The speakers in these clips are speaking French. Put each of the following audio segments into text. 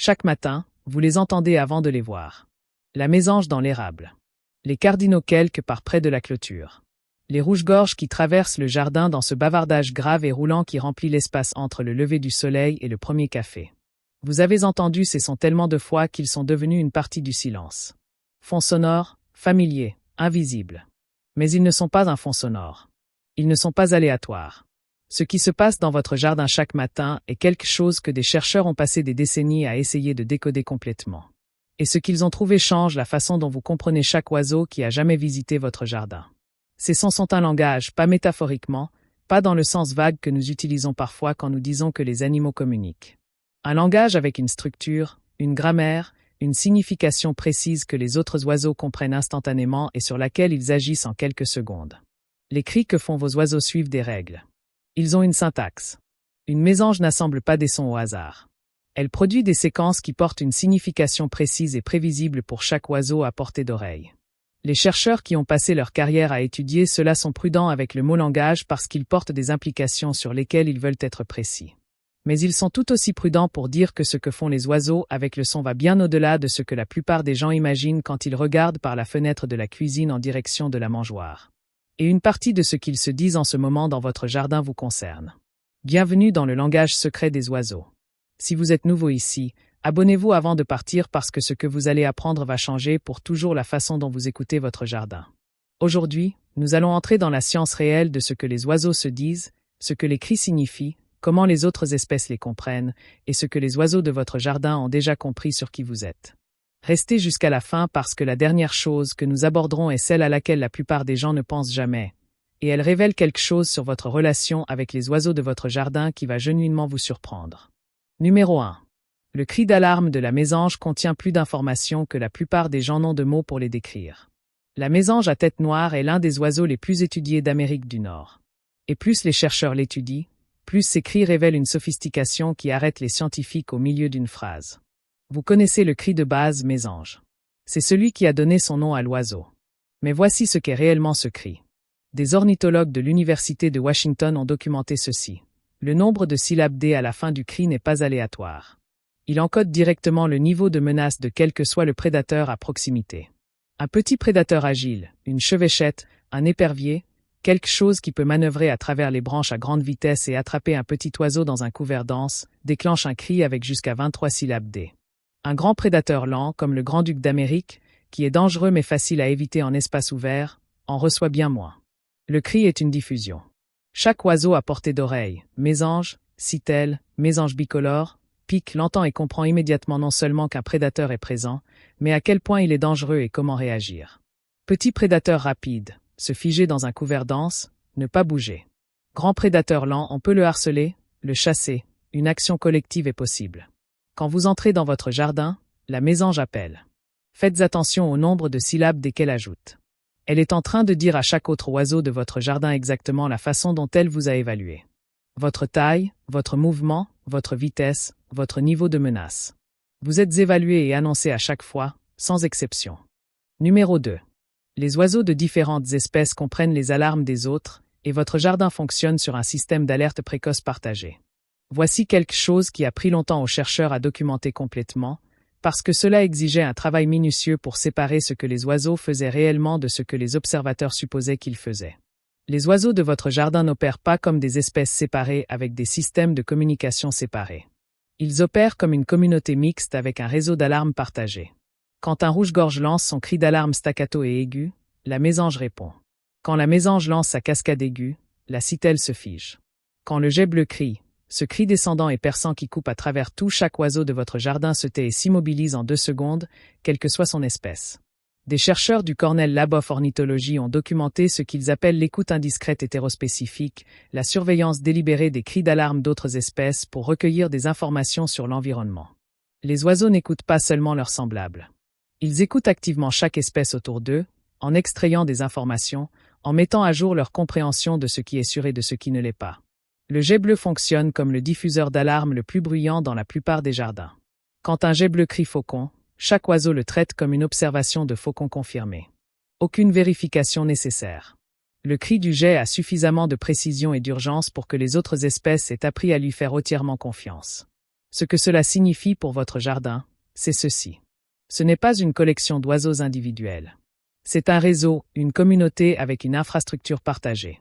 Chaque matin, vous les entendez avant de les voir. La mésange dans l'érable. Les cardinaux quelques par près de la clôture. Les rouges-gorges qui traversent le jardin dans ce bavardage grave et roulant qui remplit l'espace entre le lever du soleil et le premier café. Vous avez entendu ces sons tellement de fois qu'ils sont devenus une partie du silence. Fond sonore, familier, invisible. Mais ils ne sont pas un fond sonore. Ils ne sont pas aléatoires. Ce qui se passe dans votre jardin chaque matin est quelque chose que des chercheurs ont passé des décennies à essayer de décoder complètement. Et ce qu'ils ont trouvé change la façon dont vous comprenez chaque oiseau qui a jamais visité votre jardin. Ces sons sont un langage, pas métaphoriquement, pas dans le sens vague que nous utilisons parfois quand nous disons que les animaux communiquent. Un langage avec une structure, une grammaire, une signification précise que les autres oiseaux comprennent instantanément et sur laquelle ils agissent en quelques secondes. Les cris que font vos oiseaux suivent des règles. Ils ont une syntaxe. Une mésange n'assemble pas des sons au hasard. Elle produit des séquences qui portent une signification précise et prévisible pour chaque oiseau à portée d'oreille. Les chercheurs qui ont passé leur carrière à étudier cela sont prudents avec le mot langage parce qu'ils portent des implications sur lesquelles ils veulent être précis. Mais ils sont tout aussi prudents pour dire que ce que font les oiseaux avec le son va bien au-delà de ce que la plupart des gens imaginent quand ils regardent par la fenêtre de la cuisine en direction de la mangeoire. Et une partie de ce qu'ils se disent en ce moment dans votre jardin vous concerne. Bienvenue dans le langage secret des oiseaux. Si vous êtes nouveau ici, abonnez-vous avant de partir parce que ce que vous allez apprendre va changer pour toujours la façon dont vous écoutez votre jardin. Aujourd'hui, nous allons entrer dans la science réelle de ce que les oiseaux se disent, ce que les cris signifient, comment les autres espèces les comprennent, et ce que les oiseaux de votre jardin ont déjà compris sur qui vous êtes. Restez jusqu'à la fin parce que la dernière chose que nous aborderons est celle à laquelle la plupart des gens ne pensent jamais, et elle révèle quelque chose sur votre relation avec les oiseaux de votre jardin qui va genuinement vous surprendre. Numéro 1. Le cri d'alarme de la mésange contient plus d'informations que la plupart des gens n'ont de mots pour les décrire. La mésange à tête noire est l'un des oiseaux les plus étudiés d'Amérique du Nord. Et plus les chercheurs l'étudient, plus ces cris révèlent une sophistication qui arrête les scientifiques au milieu d'une phrase. Vous connaissez le cri de base mésange. C'est celui qui a donné son nom à l'oiseau. Mais voici ce qu'est réellement ce cri. Des ornithologues de l'Université de Washington ont documenté ceci. Le nombre de syllabes D à la fin du cri n'est pas aléatoire. Il encode directement le niveau de menace de quel que soit le prédateur à proximité. Un petit prédateur agile, une chevêchette, un épervier, quelque chose qui peut manœuvrer à travers les branches à grande vitesse et attraper un petit oiseau dans un couvert dense, déclenche un cri avec jusqu'à 23 syllabes D. Un grand prédateur lent, comme le grand-duc d'Amérique, qui est dangereux mais facile à éviter en espace ouvert, en reçoit bien moins. Le cri est une diffusion. Chaque oiseau à portée d'oreille, mésange, citelle, mésange bicolore, pique, l'entend et comprend immédiatement non seulement qu'un prédateur est présent, mais à quel point il est dangereux et comment réagir. Petit prédateur rapide, se figer dans un couvert dense, ne pas bouger. Grand prédateur lent, on peut le harceler, le chasser, une action collective est possible. Quand vous entrez dans votre jardin, la mésange appelle. Faites attention au nombre de syllabes qu'elle ajoute. Elle est en train de dire à chaque autre oiseau de votre jardin exactement la façon dont elle vous a évalué. Votre taille, votre mouvement, votre vitesse, votre niveau de menace. Vous êtes évalué et annoncé à chaque fois, sans exception. Numéro 2. Les oiseaux de différentes espèces comprennent les alarmes des autres, et votre jardin fonctionne sur un système d'alerte précoce partagé. Voici quelque chose qui a pris longtemps aux chercheurs à documenter complètement, parce que cela exigeait un travail minutieux pour séparer ce que les oiseaux faisaient réellement de ce que les observateurs supposaient qu'ils faisaient. Les oiseaux de votre jardin n'opèrent pas comme des espèces séparées avec des systèmes de communication séparés. Ils opèrent comme une communauté mixte avec un réseau d'alarmes partagé. Quand un rouge-gorge lance son cri d'alarme staccato et aigu, la mésange répond. Quand la mésange lance sa cascade aiguë, la citelle se fige. Quand le jet bleu crie, ce cri descendant et perçant qui coupe à travers tout chaque oiseau de votre jardin se tait et s'immobilise en 2 secondes, quelle que soit son espèce. Des chercheurs du Cornell Lab of Ornithology ont documenté ce qu'ils appellent l'écoute indiscrète hétérospécifique, la surveillance délibérée des cris d'alarme d'autres espèces pour recueillir des informations sur l'environnement. Les oiseaux n'écoutent pas seulement leurs semblables. Ils écoutent activement chaque espèce autour d'eux, en extrayant des informations, en mettant à jour leur compréhension de ce qui est sûr et de ce qui ne l'est pas. Le jet bleu fonctionne comme le diffuseur d'alarme le plus bruyant dans la plupart des jardins. Quand un jet bleu crie faucon, chaque oiseau le traite comme une observation de faucon confirmée. Aucune vérification nécessaire. Le cri du jet a suffisamment de précision et d'urgence pour que les autres espèces aient appris à lui faire entièrement confiance. Ce que cela signifie pour votre jardin, c'est ceci. Ce n'est pas une collection d'oiseaux individuels. C'est un réseau, une communauté avec une infrastructure partagée.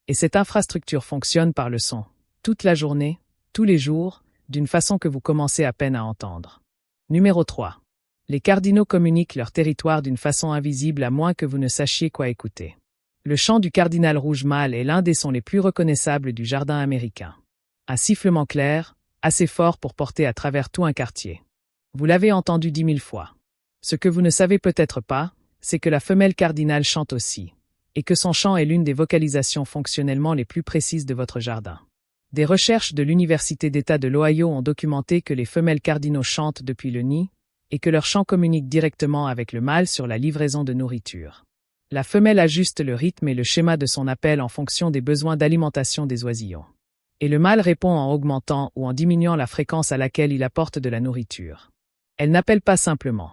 Et cette infrastructure fonctionne par le son, toute la journée, tous les jours, d'une façon que vous commencez à peine à entendre. Numéro 3. Les cardinaux communiquent leur territoire d'une façon invisible à moins que vous ne sachiez quoi écouter. Le chant du cardinal rouge mâle est l'un des sons les plus reconnaissables du jardin américain. Un sifflement clair, assez fort pour porter à travers tout un quartier. Vous l'avez entendu 10 000 fois. Ce que vous ne savez peut-être pas, c'est que la femelle cardinale chante aussi, et que son chant est l'une des vocalisations fonctionnellement les plus précises de votre jardin. Des recherches de l'Université d'État de l'Ohio ont documenté que les femelles cardinaux chantent depuis le nid, et que leur chant communique directement avec le mâle sur la livraison de nourriture. La femelle ajuste le rythme et le schéma de son appel en fonction des besoins d'alimentation des oisillons. Et le mâle répond en augmentant ou en diminuant la fréquence à laquelle il apporte de la nourriture. Elle n'appelle pas simplement.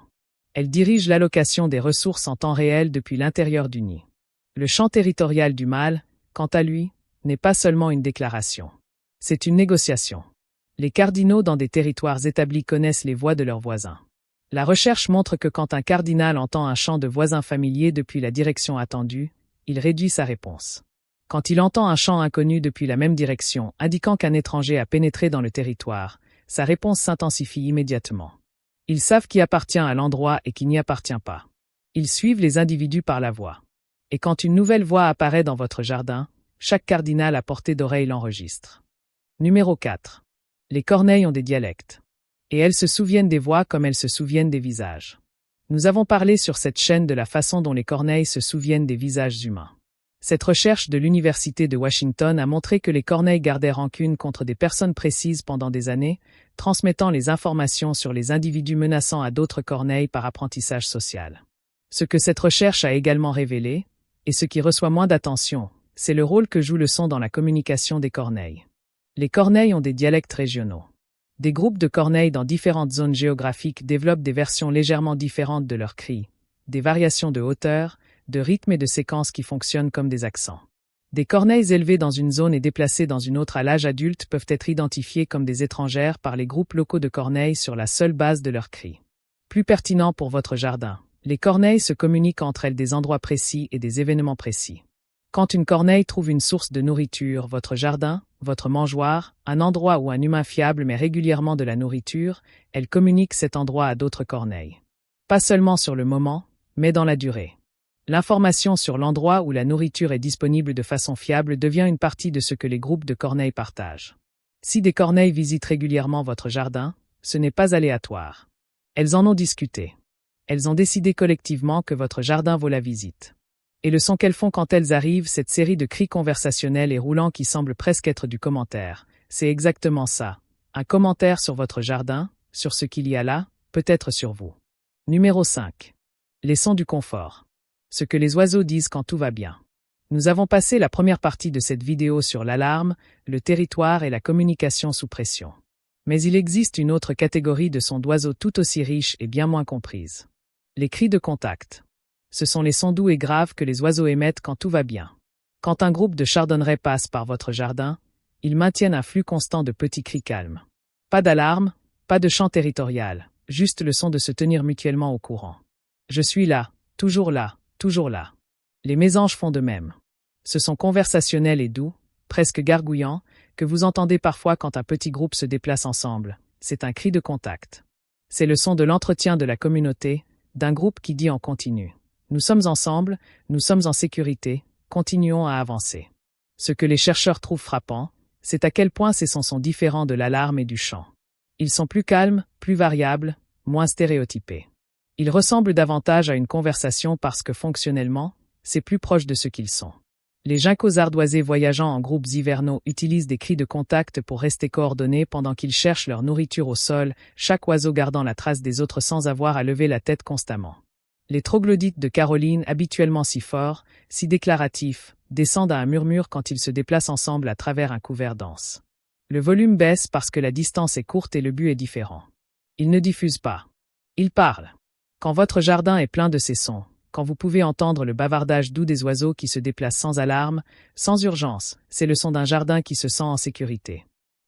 Elle dirige l'allocation des ressources en temps réel depuis l'intérieur du nid. Le chant territorial du mâle, quant à lui, n'est pas seulement une déclaration. C'est une négociation. Les cardinaux dans des territoires établis connaissent les voix de leurs voisins. La recherche montre que quand un cardinal entend un chant de voisin familier depuis la direction attendue, il réduit sa réponse. Quand il entend un chant inconnu depuis la même direction, indiquant qu'un étranger a pénétré dans le territoire, sa réponse s'intensifie immédiatement. Ils savent qui appartient à l'endroit et qui n'y appartient pas. Ils suivent les individus par la voix. Et quand une nouvelle voix apparaît dans votre jardin, chaque cardinal à portée d'oreille l'enregistre. Numéro 4. Les corneilles ont des dialectes. Et elles se souviennent des voix comme elles se souviennent des visages. Nous avons parlé sur cette chaîne de la façon dont les corneilles se souviennent des visages humains. Cette recherche de l'Université de Washington a montré que les corneilles gardaient rancune contre des personnes précises pendant des années, transmettant les informations sur les individus menaçants à d'autres corneilles par apprentissage social. Ce que cette recherche a également révélé, et ce qui reçoit moins d'attention, c'est le rôle que joue le son dans la communication des corneilles. Les corneilles ont des dialectes régionaux. Des groupes de corneilles dans différentes zones géographiques développent des versions légèrement différentes de leurs cris, des variations de hauteur, de rythme et de séquence qui fonctionnent comme des accents. Des corneilles élevées dans une zone et déplacées dans une autre à l'âge adulte peuvent être identifiées comme des étrangères par les groupes locaux de corneilles sur la seule base de leurs cris. Plus pertinent pour votre jardin, les corneilles se communiquent entre elles des endroits précis et des événements précis. Quand une corneille trouve une source de nourriture, votre jardin, votre mangeoire, un endroit où un humain fiable met régulièrement de la nourriture, elle communique cet endroit à d'autres corneilles. Pas seulement sur le moment, mais dans la durée. L'information sur l'endroit où la nourriture est disponible de façon fiable devient une partie de ce que les groupes de corneilles partagent. Si des corneilles visitent régulièrement votre jardin, ce n'est pas aléatoire. Elles en ont discuté. Elles ont décidé collectivement que votre jardin vaut la visite. Et le son qu'elles font quand elles arrivent, cette série de cris conversationnels et roulants qui semblent presque être du commentaire, c'est exactement ça. Un commentaire sur votre jardin, sur ce qu'il y a là, peut-être sur vous. Numéro 5. Les sons du confort. Ce que les oiseaux disent quand tout va bien. Nous avons passé la première partie de cette vidéo sur l'alarme, le territoire et la communication sous pression. Mais il existe une autre catégorie de sons d'oiseaux tout aussi riche et bien moins comprise. Les cris de contact. Ce sont les sons doux et graves que les oiseaux émettent quand tout va bien. Quand un groupe de chardonnerets passe par votre jardin, ils maintiennent un flux constant de petits cris calmes. Pas d'alarme, pas de chant territorial, juste le son de se tenir mutuellement au courant. Je suis là, toujours là, toujours là. Les mésanges font de même. Ce son conversationnel et doux, presque gargouillant, que vous entendez parfois quand un petit groupe se déplace ensemble. C'est un cri de contact. C'est le son de l'entretien de la communauté, d'un groupe qui dit en continu. Nous sommes ensemble, nous sommes en sécurité, continuons à avancer. Ce que les chercheurs trouvent frappant, c'est à quel point ces sons sont différents de l'alarme et du chant. Ils sont plus calmes, plus variables, moins stéréotypés. Ils ressemblent davantage à une conversation parce que fonctionnellement, c'est plus proche de ce qu'ils sont. Les ginkgos ardoisés voyageant en groupes hivernaux utilisent des cris de contact pour rester coordonnés pendant qu'ils cherchent leur nourriture au sol, chaque oiseau gardant la trace des autres sans avoir à lever la tête constamment. Les troglodytes de Caroline, habituellement si forts, si déclaratifs, descendent à un murmure quand ils se déplacent ensemble à travers un couvert dense. Le volume baisse parce que la distance est courte et le but est différent. Ils ne diffusent pas. Ils parlent. Quand votre jardin est plein de ces sons, quand vous pouvez entendre le bavardage doux des oiseaux qui se déplacent sans alarme, sans urgence, c'est le son d'un jardin qui se sent en sécurité.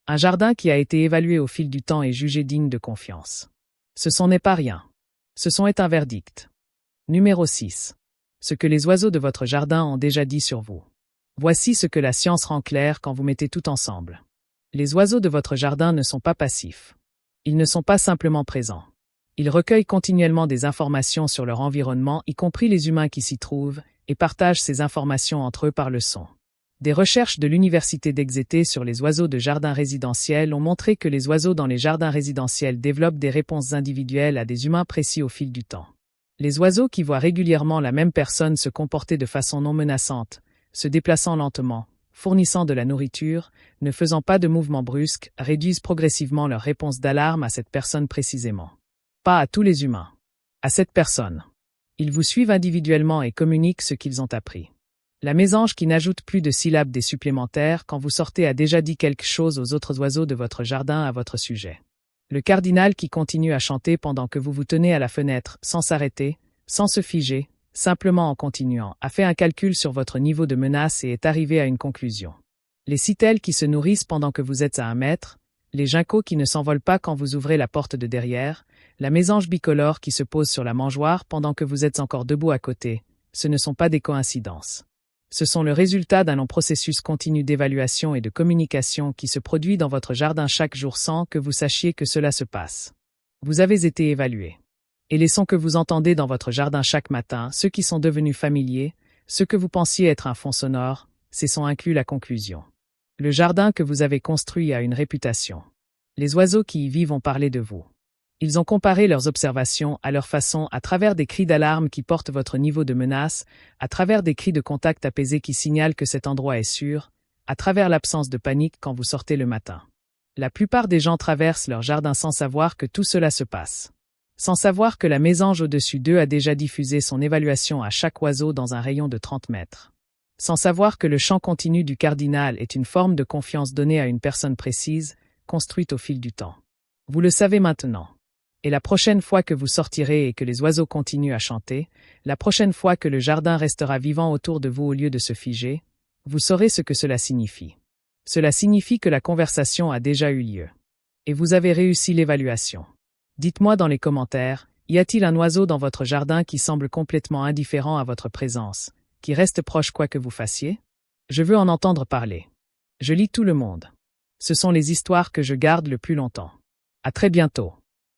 Un jardin qui a été évalué au fil du temps et jugé digne de confiance. Ce n'est pas rien. Ce est un verdict. Numéro 6. Ce que les oiseaux de votre jardin ont déjà dit sur vous. Voici ce que la science rend clair quand vous mettez tout ensemble. Les oiseaux de votre jardin ne sont pas passifs. Ils ne sont pas simplement présents. Ils recueillent continuellement des informations sur leur environnement, y compris les humains qui s'y trouvent, et partagent ces informations entre eux par le son. Des recherches de l'Université d'Exeter sur les oiseaux de jardins résidentiels ont montré que les oiseaux dans les jardins résidentiels développent des réponses individuelles à des humains précis au fil du temps. Les oiseaux qui voient régulièrement la même personne se comporter de façon non menaçante, se déplaçant lentement, fournissant de la nourriture, ne faisant pas de mouvements brusques, réduisent progressivement leur réponse d'alarme à cette personne précisément. Pas à tous les humains. À cette personne. Ils vous suivent individuellement et communiquent ce qu'ils ont appris. La mésange qui n'ajoute plus de syllabes des supplémentaires quand vous sortez a déjà dit quelque chose aux autres oiseaux de votre jardin à votre sujet. Le cardinal qui continue à chanter pendant que vous vous tenez à la fenêtre, sans s'arrêter, sans se figer, simplement en continuant, a fait un calcul sur votre niveau de menace et est arrivé à une conclusion. Les citelles qui se nourrissent pendant que vous êtes à 1 mètre, les ginkgos qui ne s'envolent pas quand vous ouvrez la porte de derrière, la mésange bicolore qui se pose sur la mangeoire pendant que vous êtes encore debout à côté, ce ne sont pas des coïncidences. Ce sont le résultat d'un long processus continu d'évaluation et de communication qui se produit dans votre jardin chaque jour sans que vous sachiez que cela se passe. Vous avez été évalué. Et les sons que vous entendez dans votre jardin chaque matin, ceux qui sont devenus familiers, ceux que vous pensiez être un fond sonore, ces sons incluent la conclusion. Le jardin que vous avez construit a une réputation. Les oiseaux qui y vivent ont parlé de vous. Ils ont comparé leurs observations à leur façon à travers des cris d'alarme qui portent votre niveau de menace, à travers des cris de contact apaisés qui signalent que cet endroit est sûr, à travers l'absence de panique quand vous sortez le matin. La plupart des gens traversent leur jardin sans savoir que tout cela se passe. Sans savoir que la mésange au-dessus d'eux a déjà diffusé son évaluation à chaque oiseau dans un rayon de 30 mètres. Sans savoir que le chant continu du cardinal est une forme de confiance donnée à une personne précise, construite au fil du temps. Vous le savez maintenant. Et la prochaine fois que vous sortirez et que les oiseaux continuent à chanter, la prochaine fois que le jardin restera vivant autour de vous au lieu de se figer, vous saurez ce que cela signifie. Cela signifie que la conversation a déjà eu lieu. Et vous avez réussi l'évaluation. Dites-moi dans les commentaires, y a-t-il un oiseau dans votre jardin qui semble complètement indifférent à votre présence, qui reste proche quoi que vous fassiez? Je veux en entendre parler. Je lis tout le monde. Ce sont les histoires que je garde le plus longtemps. À très bientôt.